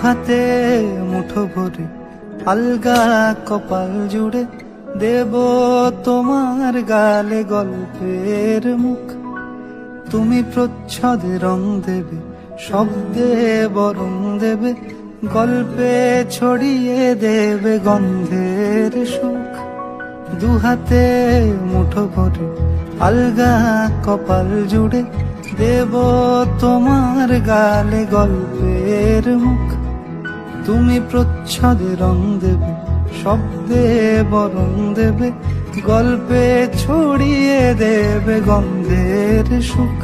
হাতে মুঠো ভরে আলগা কপাল জুড়ে দেব তোমার গালে গল্পের মুখ। তুমি প্রচ্ছদে রং দেবে, শব্দে বরং দেবে, গল্পে ছড়িয়ে দেবে গন্ধের সুখ। দুহাতে মুঠো ভরে আলগা কপাল জুড়ে দেব তোমার গালে গল্পের মুখ। তুমি প্রচ্ছদে রং দেবে, শব্দে বরং দেবে, গল্পে ছড়িয়ে দেবে গন্ধের সুখ।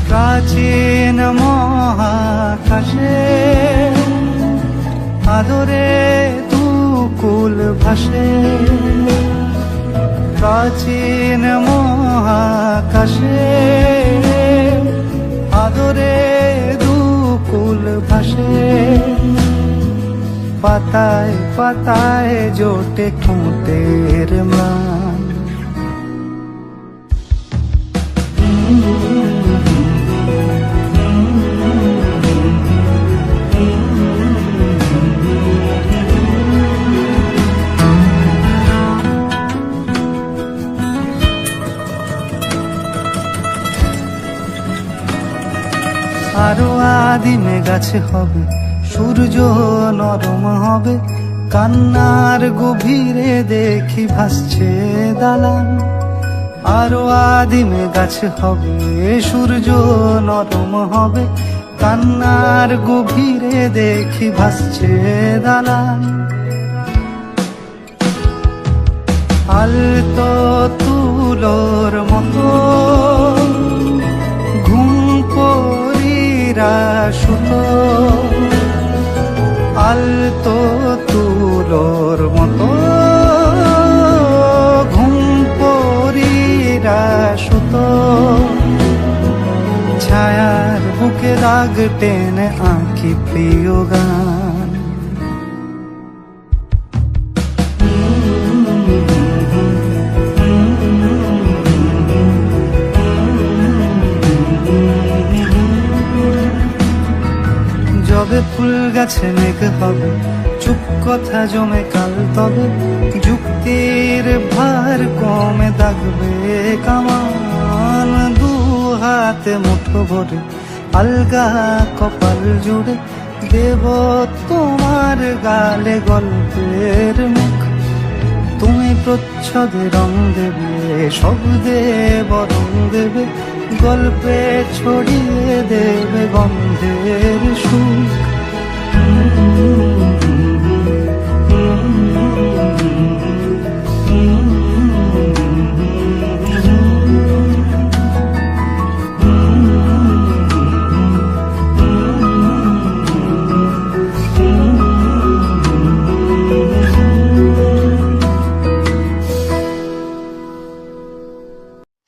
প্রাচীন মহাকাশে আদরে দুকুল ভাসে, প্রাচীন মহাকাশে আদরে দুকুল ভাসে। পাতায় পাতায় জোটে ঠোঁটের ম্লান, আরো আদিমে গাছে হবে, সূর্য নরম হবে, কান্নার গভীরে দেখি ভাসছে দালান। আরো আদিমে গাছে হবে, সূর্য নরম হবে, কান্নার গভীরে দেখি ভাসছে দালান। আলতো তুলোর মতো ঘুম পরীরা সুতো, আলতো তুলোর মতো ঘুম পরীরা সুতো। ছায়ার বুকে দাগ টেনে আঁকি প্রিয় গান। যবে ফুল গাছে মেঘ হবে, চুপ কথা জমে কাল তবে, যুক্তির ভার কমে দাগবে কামান। দু হাতে মুঠো ভরে আলগা কপাল জুড়ে দেব তোমার গালে গল্পের মুখ। তুমি প্রচ্ছদে রং দেবে, শব্দে বরং দেবে, গল্পে ছড়িয়ে দেবে গন্ধের সুখ।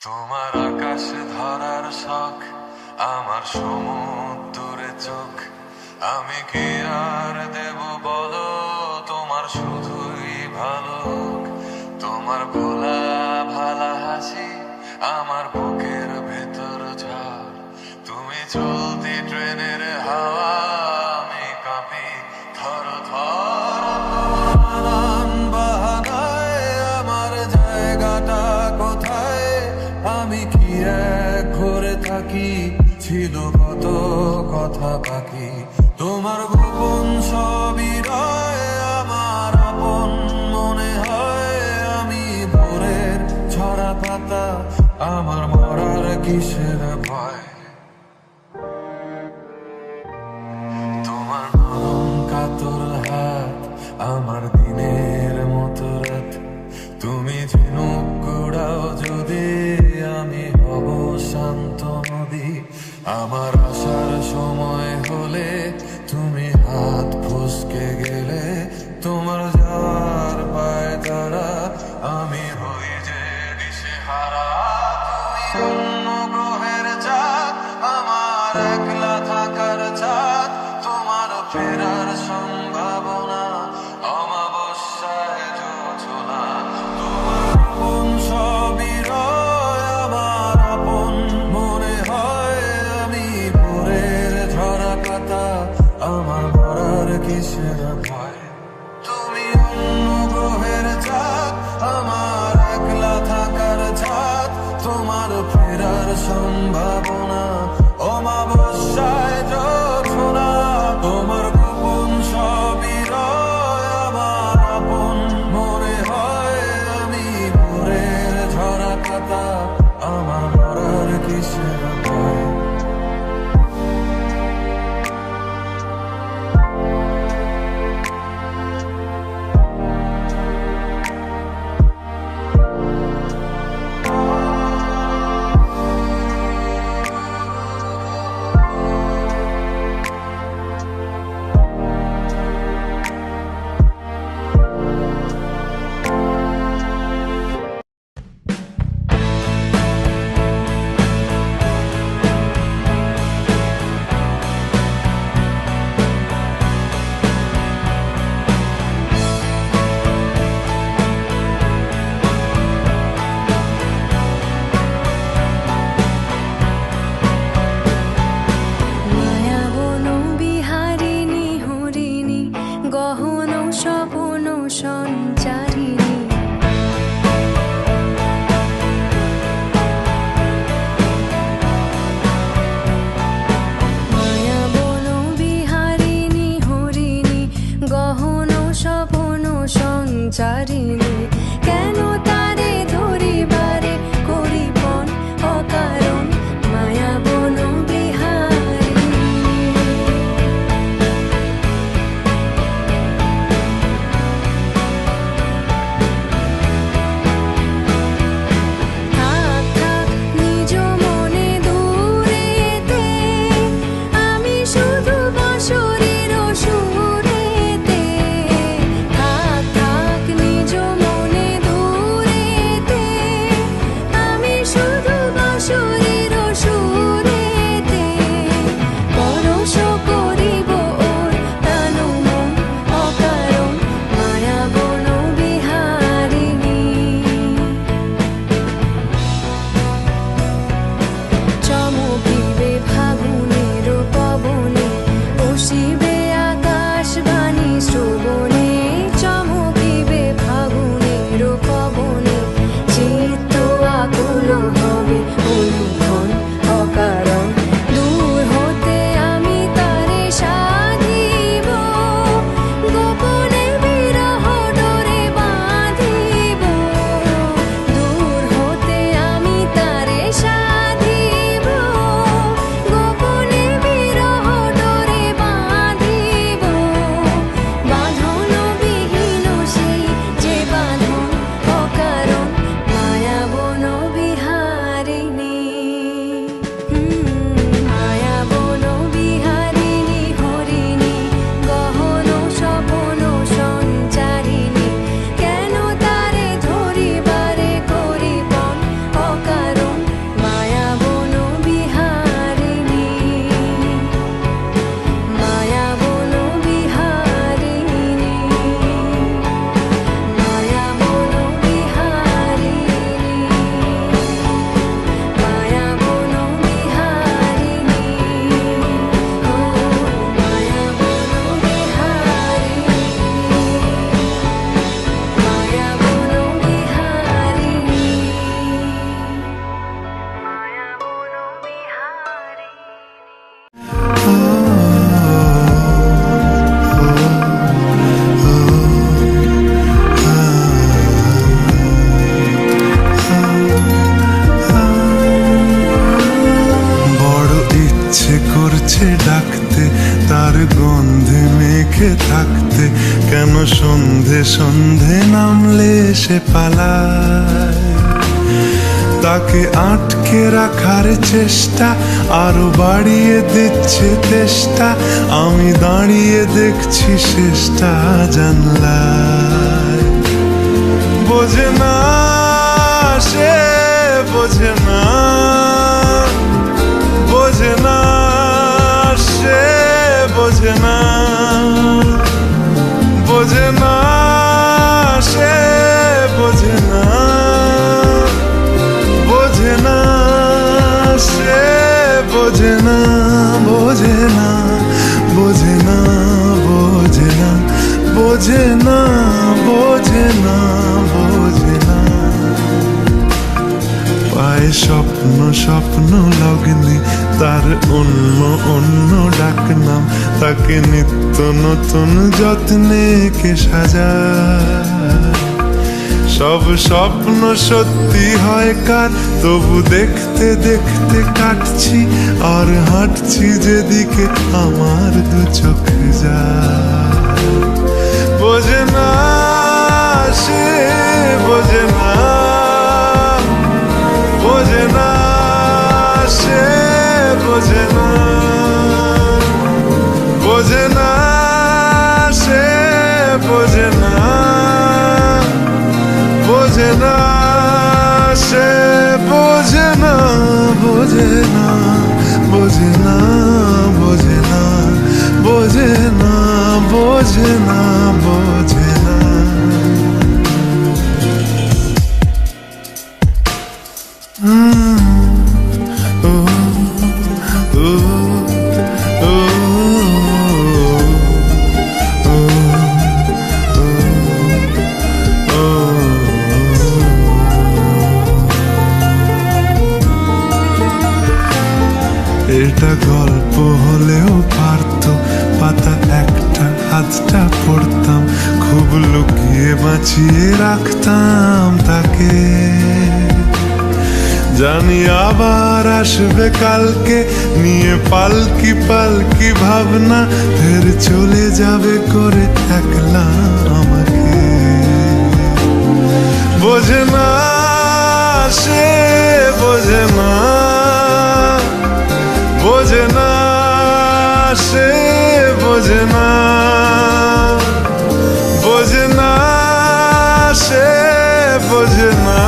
তোমার আকাশে ধরার শখ, আমার সমুদ্রে চোখ, আমি কি আর দেব বলো তোমার শুধুই ভালো। তোমার ভোলা ভালা হাসি আমার বুকের ভেতর ঝড়, তুমি চলতি ট্রেনের হাওয়া, আমি কাঁপি থর থর। নানান বাহানায় আমার জায়গাটা কোথায়, আমি কি এক ঘরে থাকি, ছিল কত কথা বাকি। তোমার গোপন সবই রয় আমার আপন মনে হয়, আমি ভোরের ছড়া পাতা, আমার মরার কিসের ভয়। তোমার নরম কাতর হাত আমার দিনের মতো রাত, তুমি ঝিনুক কুড়াও যদি আমি হব শান্ত নদী। আমার আসার সময় হলে তুমি হাত ফসকে গেলে, তোমার যাওয়ার পায় তারা আমি হই যে দিশেহারা। তুমি অন্য গ্রহের চাঁদ, আমার একলা থাকার চাঁদ, তোমার ফেরার সম্ভাবনা অমাবস্যায় যোছনা। তোমার আপন সবই রয় আমার আপন মনে হয়, আমি ভোরের কিসের ভয়? তুমি অন্য গ্রহের চাঁদ, আমার একলা থাকার ছাদ, তোমার ফেরার সম্ভাবনা অমাবস্যায় জোছনা, তোমার গোপন সবই রয় আমার আপন মনে হয়, আমি ভোরের ঝরা খাতা, আমার মরার কিসের ভয়? মায়াবন বিহারিণী হরিণী গহন স্বপন সঞ্চারিণী, মায়াবন বিহারিণী হরিণী গহন স্বপন সঞ্চারিণী, কেন তারে ধরিবারে করিপন অকারণ মায়াবন বিহারিণী। থাক থাক নিজ মনে দূরেতে, আমি শুধু বাঁশরীর সুরেতে। থাক থাক নিজ মনে দূরেতে, আমি শুধু বাঁশরীর সুরেতে। পরশ করিব ওর প্রাণ মন অকারণ মায়াবন বিহারিণী। চমকিবে ফাগুনের পবনে, বসিবে আকাশবাণী শ্রবণে। চমকিবে ফাগুনের পবনে, চিত্ত আকুল হবে অনুক্ষণ অকারণ। দূর হতে আমি তারে সাধিব, গোপনে বিরহ ডোরে বাঁধিব। দূর হতে আমি তারে সাধিব, গোপনে বিরহ ডোরে বাঁধিব। বাঁধন বিহীন সেই যে বাঁধন অকারণ মায়াবন বিহারিণী। মায়াবন বিহারিণী হরিণী গহন স্বপন সঞ্চারিণী, কেন তারে ধরিবারে করিপন অকারণ মায়াবন বিহারিণী। মায়াবন বিহারিণী, মায়াবন বিহারিণী, মায়াবন বিহারিণী, ও মায়াবন বিহারিণী, মায়াবন বিহারিণী, মায়াবন বিহারিণী। বড় ইচ্ছে করছে ডাকতে, তার গন্ধে মেখে থাকতে, কেন সন্ধে সন্ধে নামলে সে পালায়। তাকে আটকে রাখার চেষ্টা আরো বাড়িয়ে দিচ্ছে তেষ্টা, আমি দাঁড়িয়ে দেখছি শেষটা জানলায়। বোঝে না সে, বোঝে না, বোঝে না সে, বোঝে না, বোঝে না সে, বোঝে না, বোঝে না সে, বোঝে না, বোঝে না, বোঝে না, বোঝে না। স্বপ্ন স্বপ্ন লগ্নে তার অন্য অন্য ডাক নাম, তাকে নিত্য নতুন যত্নে কে সাজায়। সব স্বপ্ন সত্যি হয় কার, তবু দেখতে দেখতে কাটছি আর হাঁটছি যেদিকে আমার দু চোখ যায়। বোঝে না সে বোঝে না, বোঝে না সে বোঝে না, বোঝে না সে বোঝে না, বোঝে না সে বোঝে না, বোঝে না, বোঝে না, বোঝে না, বোঝে না, বোঝে না, বোঝে না। এটা গল্প হলেও পারত, পাতা একটা হাতটা পড়তাম, খুব লুকিয়ে বাঁচিয়ে রাখতাম তাকে। জানি আবার আসবে কালকে, নিয়ে পালকি পালকি ভাবনা, ফের চলে যাবে করে একলা আমাকে। বোঝে না সে বোঝে না, বোঝে না সে বোঝে না, বোঝে না সে বোঝে না,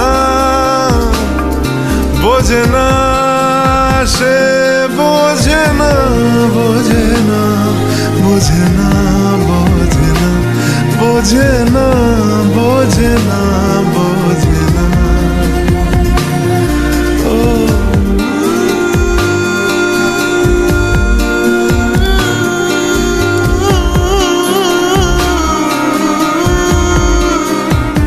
বোঝে না সে বোঝে না, বোঝে না, বোঝে না, বোঝে না, বোঝে না, বোঝে না।